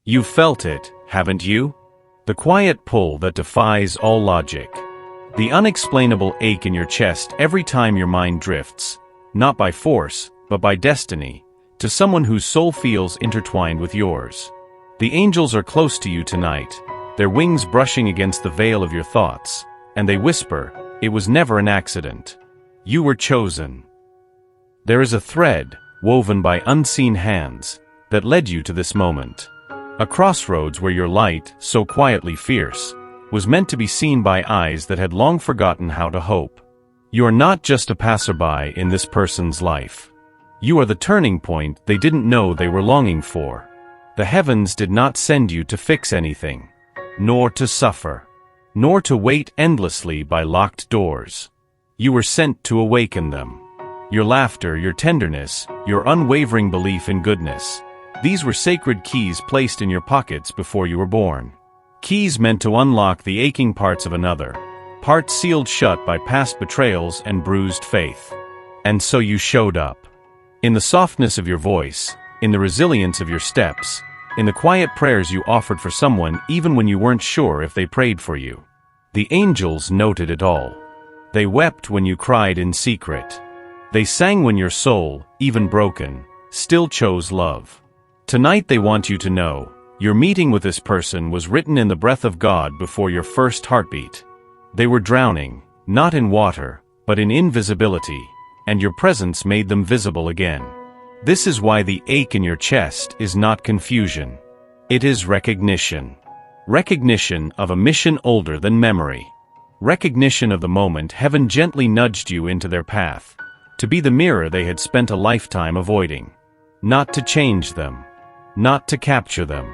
You've felt it, haven't you? The quiet pull that defies all logic. The unexplainable ache in your chest every time your mind drifts, not by force, but by destiny, to someone whose soul feels intertwined with yours. The angels are close to you tonight, their wings brushing against the veil of your thoughts, and they whisper, "It was never an accident. You were chosen." There is a thread, woven by unseen hands, that led you to this moment. A crossroads where your light, so quietly fierce, was meant to be seen by eyes that had long forgotten how to hope. You are not just a passerby in this person's life. You are the turning point they didn't know they were longing for. The heavens did not send you to fix anything, nor to suffer, nor to wait endlessly by locked doors. You were sent to awaken them. Your laughter, your tenderness, your unwavering belief in goodness. These were sacred keys placed in your pockets before you were born. Keys meant to unlock the aching parts of another, parts sealed shut by past betrayals and bruised faith. And so you showed up. In the softness of your voice, in the resilience of your steps, in the quiet prayers you offered for someone even when you weren't sure if they prayed for you. The angels noted it all. They wept when you cried in secret. They sang when your soul, even broken, still chose love. Tonight they want you to know, your meeting with this person was written in the breath of God before your first heartbeat. They were drowning, not in water, but in invisibility, and your presence made them visible again. This is why the ache in your chest is not confusion. It is recognition. Recognition of a mission older than memory. Recognition of the moment heaven gently nudged you into their path, to be the mirror they had spent a lifetime avoiding. Not to change them, not to capture them,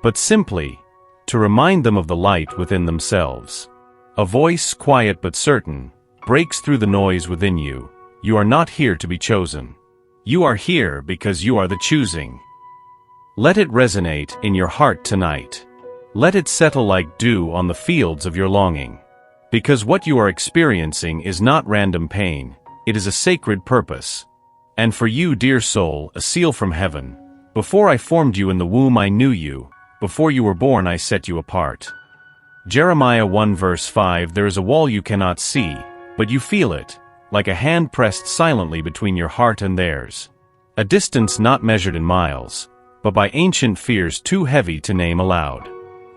but simply to remind them of the light within themselves. A voice, quiet but certain, breaks through the noise within you. You are not here to be chosen. You are here because you are the choosing. Let it resonate in your heart tonight. Let it settle like dew on the fields of your longing. Because what you are experiencing is not random pain, it is a sacred purpose. And for you, dear soul, a seal from heaven. Before I formed you in the womb I knew you, before you were born I set you apart. Jeremiah 1 verse 5. There is a wall you cannot see, but you feel it, like a hand pressed silently between your heart and theirs. A distance not measured in miles, but by ancient fears too heavy to name aloud.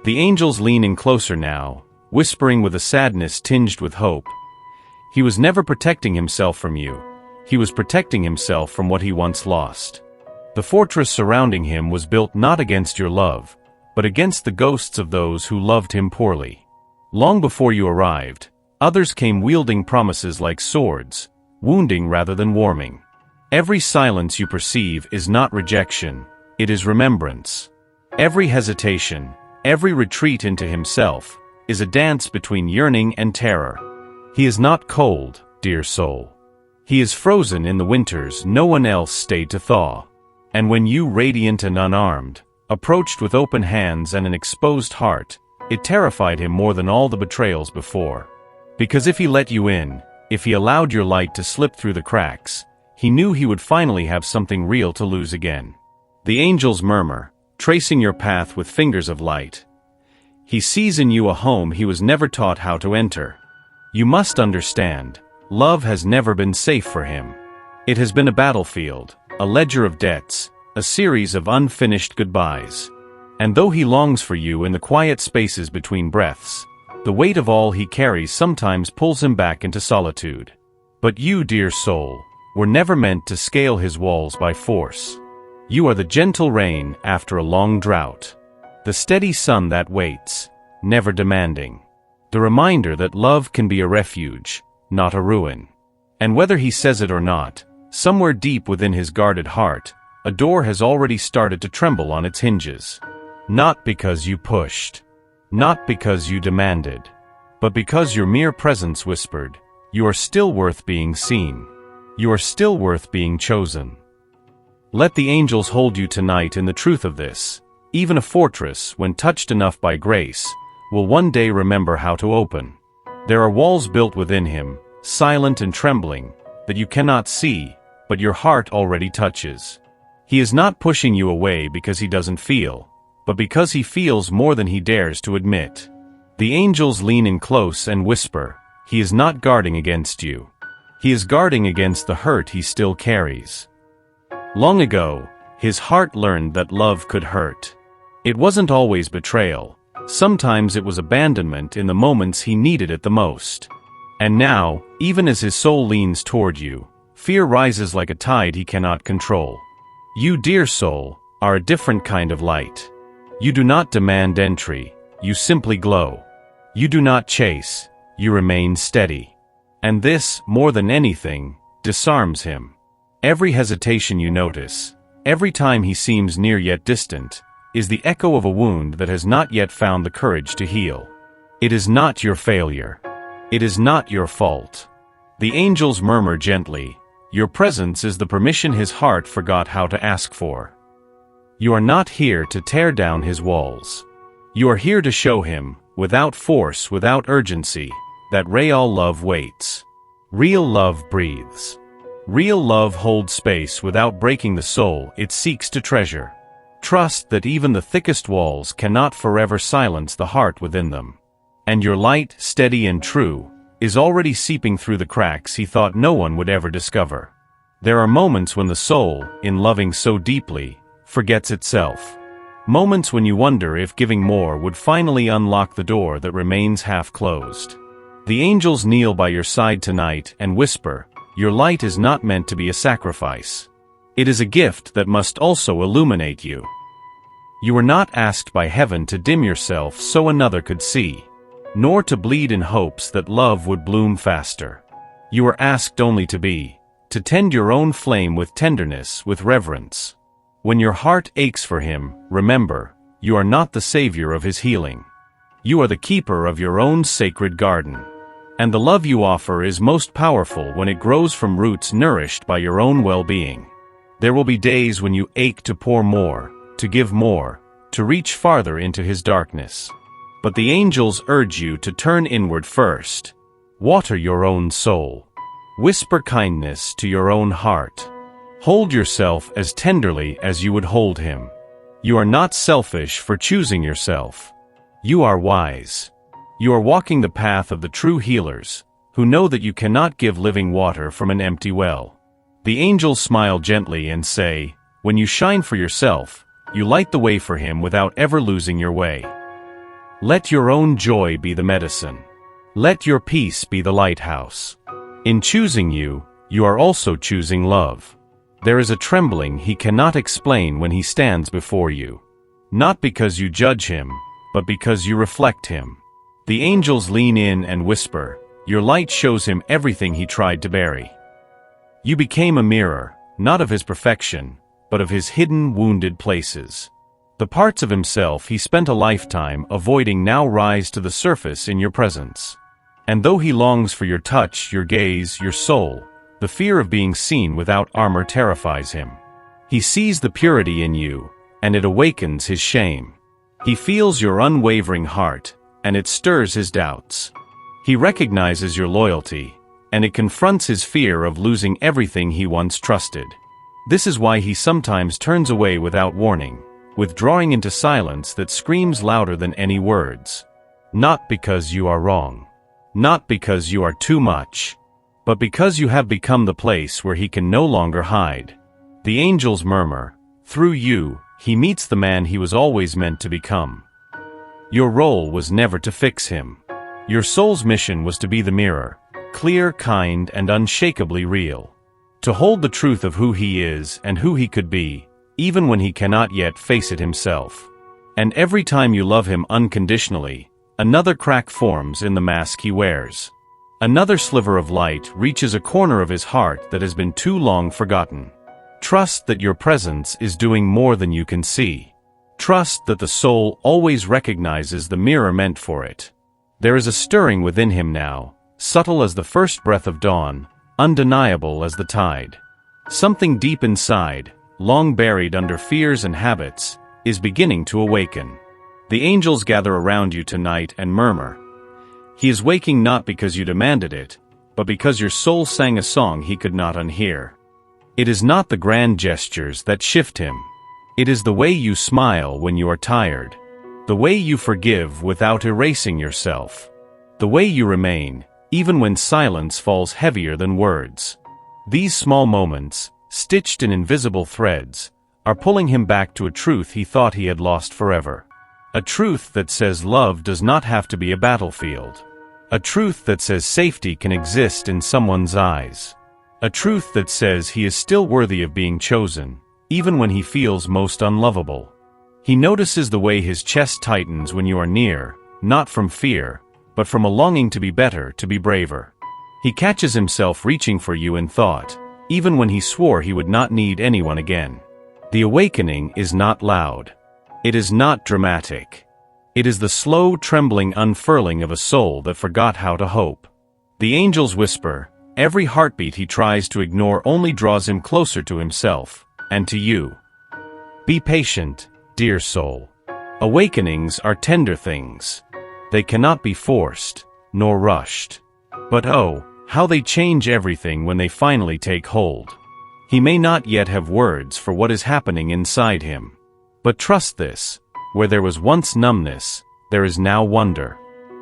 The angels lean in closer now, whispering with a sadness tinged with hope. He was never protecting himself from you. He was protecting himself from what he once lost. The fortress surrounding him was built not against your love, but against the ghosts of those who loved him poorly. Long before you arrived, others came wielding promises like swords, wounding rather than warming. Every silence you perceive is not rejection, it is remembrance. Every hesitation, every retreat into himself, is a dance between yearning and terror. He is not cold, dear soul. He is frozen in the winters no one else stayed to thaw. And when you, radiant and unarmed, approached with open hands and an exposed heart, it terrified him more than all the betrayals before. Because if he let you in, if he allowed your light to slip through the cracks, he knew he would finally have something real to lose again. The angels murmur, tracing your path with fingers of light. He sees in you a home he was never taught how to enter. You must understand, love has never been safe for him. It has been a battlefield, a ledger of debts, a series of unfinished goodbyes. And though he longs for you in the quiet spaces between breaths, the weight of all he carries sometimes pulls him back into solitude. But you, dear soul, were never meant to scale his walls by force. You are the gentle rain after a long drought, the steady sun that waits, never demanding, the reminder that love can be a refuge, not a ruin. And whether he says it or not, somewhere deep within his guarded heart, a door has already started to tremble on its hinges. Not because you pushed, not because you demanded, but because your mere presence whispered, you are still worth being seen. You are still worth being chosen. Let the angels hold you tonight in the truth of this. Even a fortress, when touched enough by grace, will one day remember how to open. There are walls built within him, silent and trembling, that you cannot see, but your heart already touches. He is not pushing you away because he doesn't feel, but because he feels more than he dares to admit. The angels lean in close and whisper, "He is not guarding against you. He is guarding against the hurt he still carries." Long ago, his heart learned that love could hurt. It wasn't always betrayal. Sometimes it was abandonment in the moments he needed it the most. And now, even as his soul leans toward you, fear rises like a tide he cannot control. You, dear soul, are a different kind of light. You do not demand entry, you simply glow. You do not chase, you remain steady. And this, more than anything, disarms him. Every hesitation you notice, every time he seems near yet distant, is the echo of a wound that has not yet found the courage to heal. It is not your failure. It is not your fault. The angels murmur gently, your presence is the permission his heart forgot how to ask for. You are not here to tear down his walls. You are here to show him, without force, without urgency, that real love waits. Real love breathes. Real love holds space without breaking the soul it seeks to treasure. Trust that even the thickest walls cannot forever silence the heart within them. And your light, steady and true, is already seeping through the cracks he thought no one would ever discover. There are moments when the soul, in loving so deeply, forgets itself. Moments when you wonder if giving more would finally unlock the door that remains half closed. The angels kneel by your side tonight and whisper, your light is not meant to be a sacrifice. It is a gift that must also illuminate you. You were not asked by heaven to dim yourself so another could see, nor to bleed in hopes that love would bloom faster. You were asked only to be, to tend your own flame with tenderness, with reverence. When your heart aches for him, remember, you are not the savior of his healing. You are the keeper of your own sacred garden. And the love you offer is most powerful when it grows from roots nourished by your own well-being. There will be days when you ache to pour more, to give more, to reach farther into his darkness. But the angels urge you to turn inward first. Water your own soul. Whisper kindness to your own heart. Hold yourself as tenderly as you would hold him. You are not selfish for choosing yourself. You are wise. You are walking the path of the true healers, who know that you cannot give living water from an empty well. The angels smile gently and say, when you shine for yourself, you light the way for him without ever losing your way. Let your own joy be the medicine. Let your peace be the lighthouse. In choosing you, you are also choosing love. There is a trembling he cannot explain when he stands before you. Not because you judge him, but because you reflect him. The angels lean in and whisper, your light shows him everything he tried to bury. You became a mirror, not of his perfection, but of his hidden, wounded places. The parts of himself he spent a lifetime avoiding now rise to the surface in your presence. And though he longs for your touch, your gaze, your soul, the fear of being seen without armor terrifies him. He sees the purity in you, and it awakens his shame. He feels your unwavering heart, and it stirs his doubts. He recognizes your loyalty, and it confronts his fear of losing everything he once trusted. This is why he sometimes turns away without warning, withdrawing into silence that screams louder than any words. Not because you are wrong. Not because you are too much. But because you have become the place where he can no longer hide. The angels murmur, through you, he meets the man he was always meant to become. Your role was never to fix him. Your soul's mission was to be the mirror, clear, kind, and unshakably real. To hold the truth of who he is and who he could be, even when he cannot yet face it himself. And every time you love him unconditionally, another crack forms in the mask he wears. Another sliver of light reaches a corner of his heart that has been too long forgotten. Trust that your presence is doing more than you can see. Trust that the soul always recognizes the mirror meant for it. There is a stirring within him now, subtle as the first breath of dawn, undeniable as the tide. Something deep inside, long buried under fears and habits, is beginning to awaken. The angels gather around you tonight and murmur. He is waking not because you demanded it, but because your soul sang a song he could not unhear. It is not the grand gestures that shift him. It is the way you smile when you are tired. The way you forgive without erasing yourself. The way you remain, even when silence falls heavier than words. These small moments, stitched in invisible threads, are pulling him back to a truth he thought he had lost forever. A truth that says love does not have to be a battlefield. A truth that says safety can exist in someone's eyes. A truth that says he is still worthy of being chosen, even when he feels most unlovable. He notices the way his chest tightens when you are near, not from fear, but from a longing to be better, to be braver. He catches himself reaching for you in thought, even when he swore he would not need anyone again. The awakening is not loud. It is not dramatic. It is the slow, trembling unfurling of a soul that forgot how to hope. The angels whisper, every heartbeat he tries to ignore only draws him closer to himself, and to you. Be patient, dear soul. Awakenings are tender things. They cannot be forced, nor rushed. But oh, how they change everything when they finally take hold. He may not yet have words for what is happening inside him. But trust this, where there was once numbness, there is now wonder.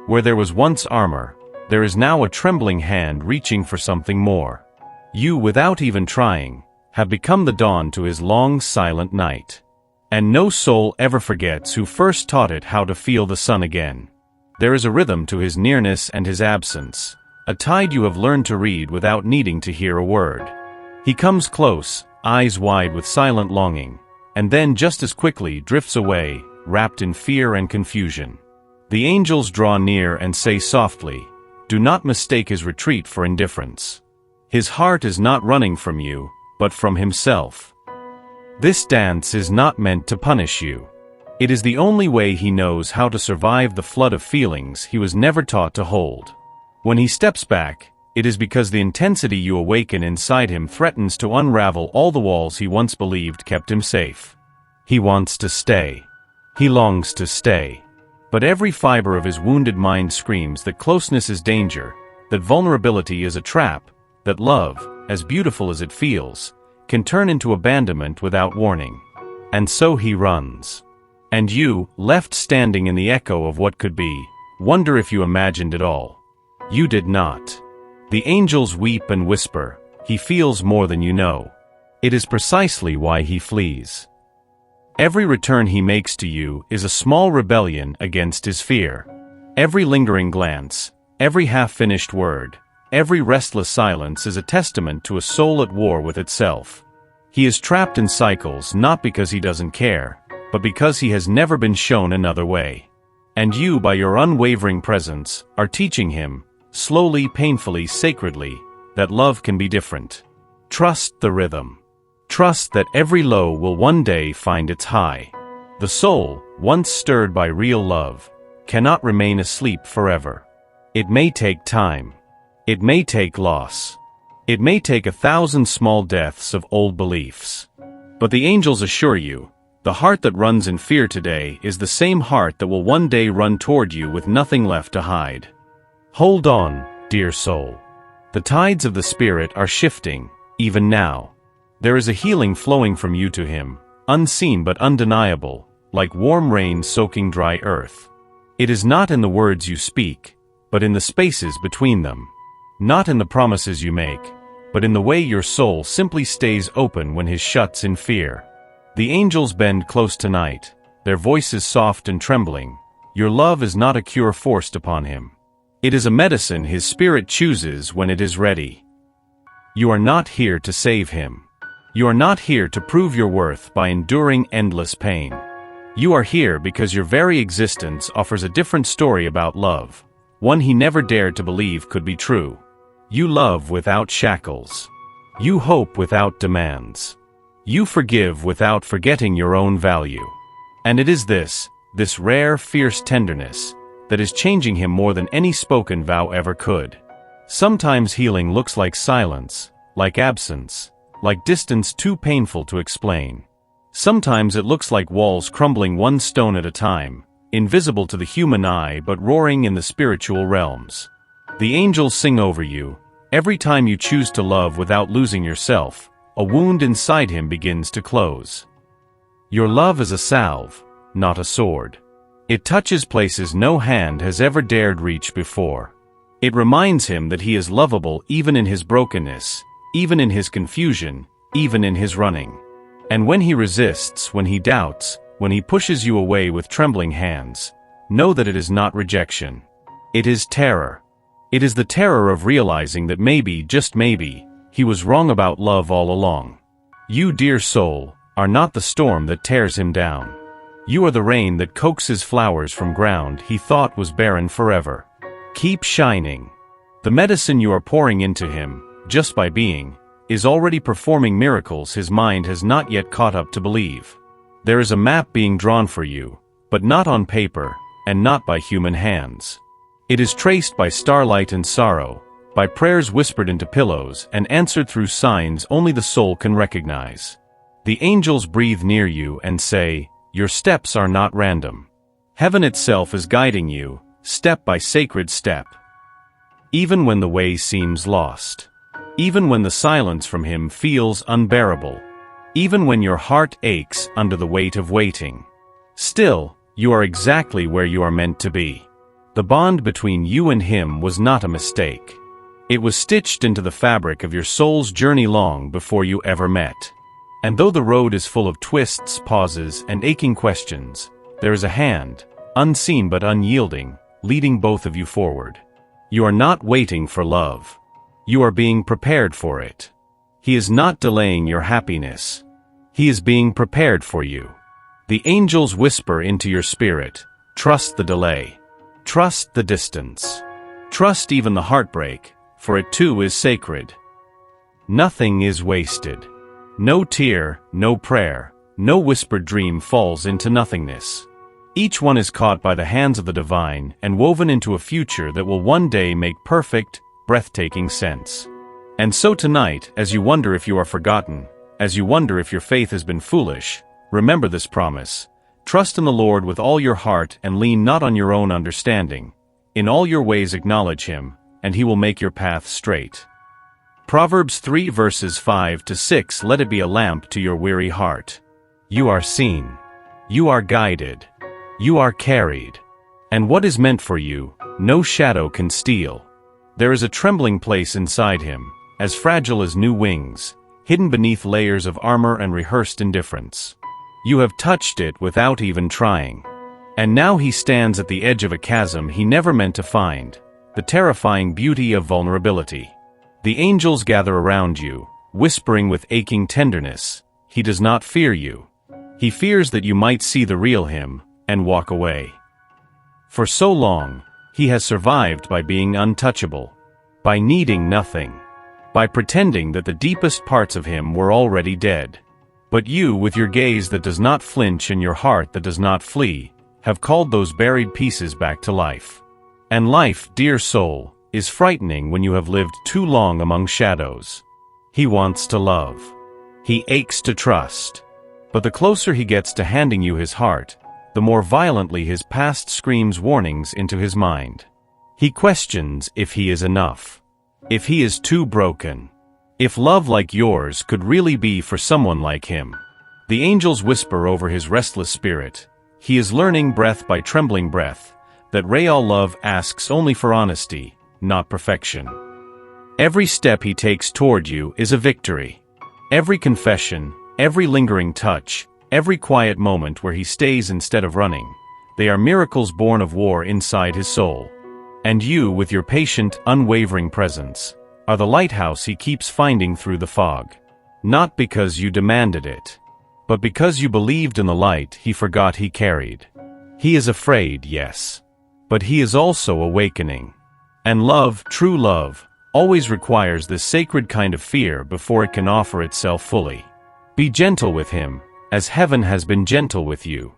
Where there was once armor, there is now a trembling hand reaching for something more. You, without even trying, have become the dawn to his long, silent night. And no soul ever forgets who first taught it how to feel the sun again. There is a rhythm to his nearness and his absence, a tide you have learned to read without needing to hear a word. He comes close, eyes wide with silent longing, and then just as quickly drifts away, wrapped in fear and confusion. The angels draw near and say softly, do not mistake his retreat for indifference. His heart is not running from you, but from himself. This dance is not meant to punish you. It is the only way he knows how to survive the flood of feelings he was never taught to hold. When he steps back, it is because the intensity you awaken inside him threatens to unravel all the walls he once believed kept him safe. He wants to stay. He longs to stay. But every fiber of his wounded mind screams that closeness is danger, that vulnerability is a trap, that love, as beautiful as it feels, can turn into abandonment without warning. And so he runs. And you, left standing in the echo of what could be, wonder if you imagined it all. You did not. The angels weep and whisper, he feels more than you know. It is precisely why he flees. Every return he makes to you is a small rebellion against his fear. Every lingering glance, every half-finished word, every restless silence is a testament to a soul at war with itself. He is trapped in cycles not because he doesn't care, but because he has never been shown another way. And you, by your unwavering presence, are teaching him, slowly, painfully, sacredly, that love can be different. Trust the rhythm. Trust that every low will one day find its high. The soul, once stirred by real love, cannot remain asleep forever. It may take time. It may take loss. It may take 1,000 small deaths of old beliefs. But the angels assure you, the heart that runs in fear today is the same heart that will one day run toward you with nothing left to hide. Hold on, dear soul. The tides of the Spirit are shifting, even now. There is a healing flowing from you to him, unseen but undeniable, like warm rain soaking dry earth. It is not in the words you speak, but in the spaces between them. Not in the promises you make, but in the way your soul simply stays open when his shuts in fear. The angels bend close tonight, their voices soft and trembling. Your love is not a cure forced upon him. It is a medicine his spirit chooses when it is ready. You are not here to save him. You are not here to prove your worth by enduring endless pain. You are here because your very existence offers a different story about love, one he never dared to believe could be true. You love without shackles. You hope without demands. You forgive without forgetting your own value. And it is this rare, fierce tenderness, that is changing him more than any spoken vow ever could. Sometimes healing looks like silence, like absence, like distance too painful to explain. Sometimes it looks like walls crumbling one stone at a time, invisible to the human eye but roaring in the spiritual realms. The angels sing over you. Every time you choose to love without losing yourself, a wound inside him begins to close. Your love is a salve, not a sword. It touches places no hand has ever dared reach before. It reminds him that he is lovable even in his brokenness, even in his confusion, even in his running. And when he resists, when he doubts, when he pushes you away with trembling hands, know that it is not rejection. It is terror. It is the terror of realizing that maybe, just maybe, he was wrong about love all along. You, dear soul, are not the storm that tears him down. You are the rain that coaxes flowers from ground he thought was barren forever. Keep shining. The medicine you are pouring into him, just by being, is already performing miracles his mind has not yet caught up to believe. There is a map being drawn for you, but not on paper, and not by human hands. It is traced by starlight and sorrow, by prayers whispered into pillows and answered through signs only the soul can recognize. The angels breathe near you and say, your steps are not random. Heaven itself is guiding you, step by sacred step. Even when the way seems lost. Even when the silence from him feels unbearable. Even when your heart aches under the weight of waiting. Still, you are exactly where you are meant to be. The bond between you and him was not a mistake. It was stitched into the fabric of your soul's journey long before you ever met. And though the road is full of twists, pauses, and aching questions, there is a hand, unseen but unyielding, leading both of you forward. You are not waiting for love. You are being prepared for it. He is not delaying your happiness. He is being prepared for you. The angels whisper into your spirit, trust the delay. Trust the distance. Trust even the heartbreak, for it too is sacred. Nothing is wasted. No tear, no prayer, no whispered dream falls into nothingness. Each one is caught by the hands of the divine and woven into a future that will one day make perfect, breathtaking sense. And so tonight, as you wonder if you are forgotten, as you wonder if your faith has been foolish, remember this promise. Trust in the Lord with all your heart and lean not on your own understanding. In all your ways acknowledge him, and he will make your path straight. Proverbs 3 verses 5 to 6. Let it be a lamp to your weary heart. You are seen. You are guided. You are carried. And what is meant for you, no shadow can steal. There is a trembling place inside him, as fragile as new wings, hidden beneath layers of armor and rehearsed indifference. You have touched it without even trying. And now he stands at the edge of a chasm he never meant to find, the terrifying beauty of vulnerability. The angels gather around you, whispering with aching tenderness, he does not fear you. He fears that you might see the real him, and walk away. For so long, he has survived by being untouchable, by needing nothing, by pretending that the deepest parts of him were already dead. But you, with your gaze that does not flinch and your heart that does not flee, have called those buried pieces back to life. And life, dear soul, is frightening when you have lived too long among shadows. He wants to love. He aches to trust. But the closer he gets to handing you his heart, the more violently his past screams warnings into his mind. He questions if he is enough. If he is too broken. If love like yours could really be for someone like him. The angels whisper over his restless spirit. He is learning breath by trembling breath, that real love asks only for honesty, not perfection. Every step he takes toward you is a victory. Every confession, every lingering touch, every quiet moment where he stays instead of running, they are miracles born of war inside his soul. And you, with your patient, unwavering presence, are the lighthouse he keeps finding through the fog. Not because you demanded it, but because you believed in the light he forgot he carried. He is afraid, yes, but he is also awakening. And love, true love, always requires this sacred kind of fear before it can offer itself fully. Be gentle with him, as heaven has been gentle with you.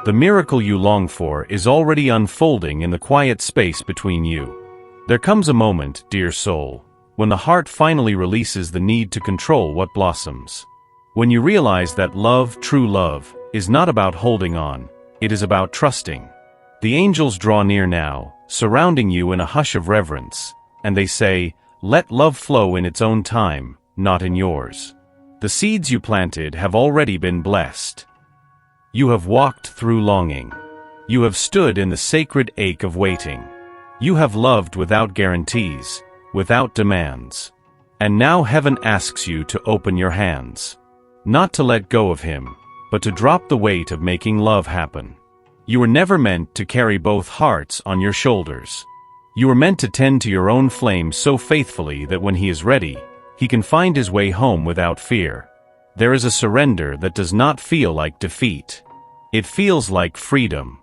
The miracle you long for is already unfolding in the quiet space between you. There comes a moment, dear soul, when the heart finally releases the need to control what blossoms. When you realize that love, true love, is not about holding on, it is about trusting. The angels draw near now, surrounding you in a hush of reverence, and they say, let love flow in its own time, not in yours. The seeds you planted have already been blessed. You have walked through longing. You have stood in the sacred ache of waiting. You have loved without guarantees, without demands. And now heaven asks you to open your hands. Not to let go of him, but to drop the weight of making love happen. You were never meant to carry both hearts on your shoulders. You were meant to tend to your own flame so faithfully that when he is ready, he can find his way home without fear. There is a surrender that does not feel like defeat. It feels like freedom.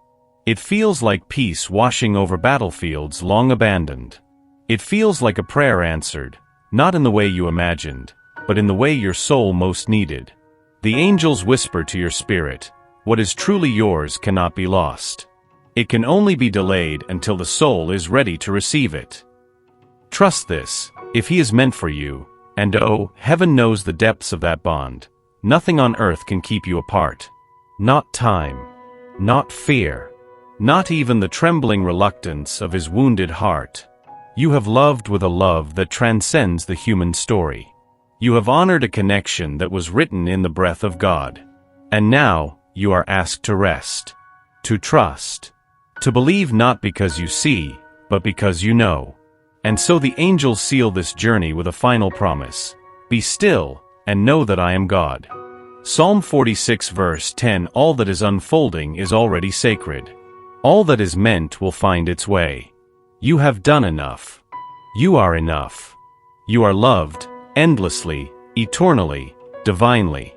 It feels like peace washing over battlefields long abandoned. It feels like a prayer answered, not in the way you imagined, but in the way your soul most needed. The angels whisper to your spirit, what is truly yours cannot be lost. It can only be delayed until the soul is ready to receive it. Trust this, if he is meant for you, and oh, heaven knows the depths of that bond, nothing on earth can keep you apart. Not time. Not fear. Not even the trembling reluctance of his wounded heart. You have loved with a love that transcends the human story. You have honored a connection that was written in the breath of God. And now, you are asked to rest. To trust. To believe not because you see, but because you know. And so the angels seal this journey with a final promise. Be still, and know that I am God. Psalm 46 verse 10. All that is unfolding is already sacred. All that is meant will find its way. You have done enough. You are enough. You are loved, endlessly, eternally, divinely.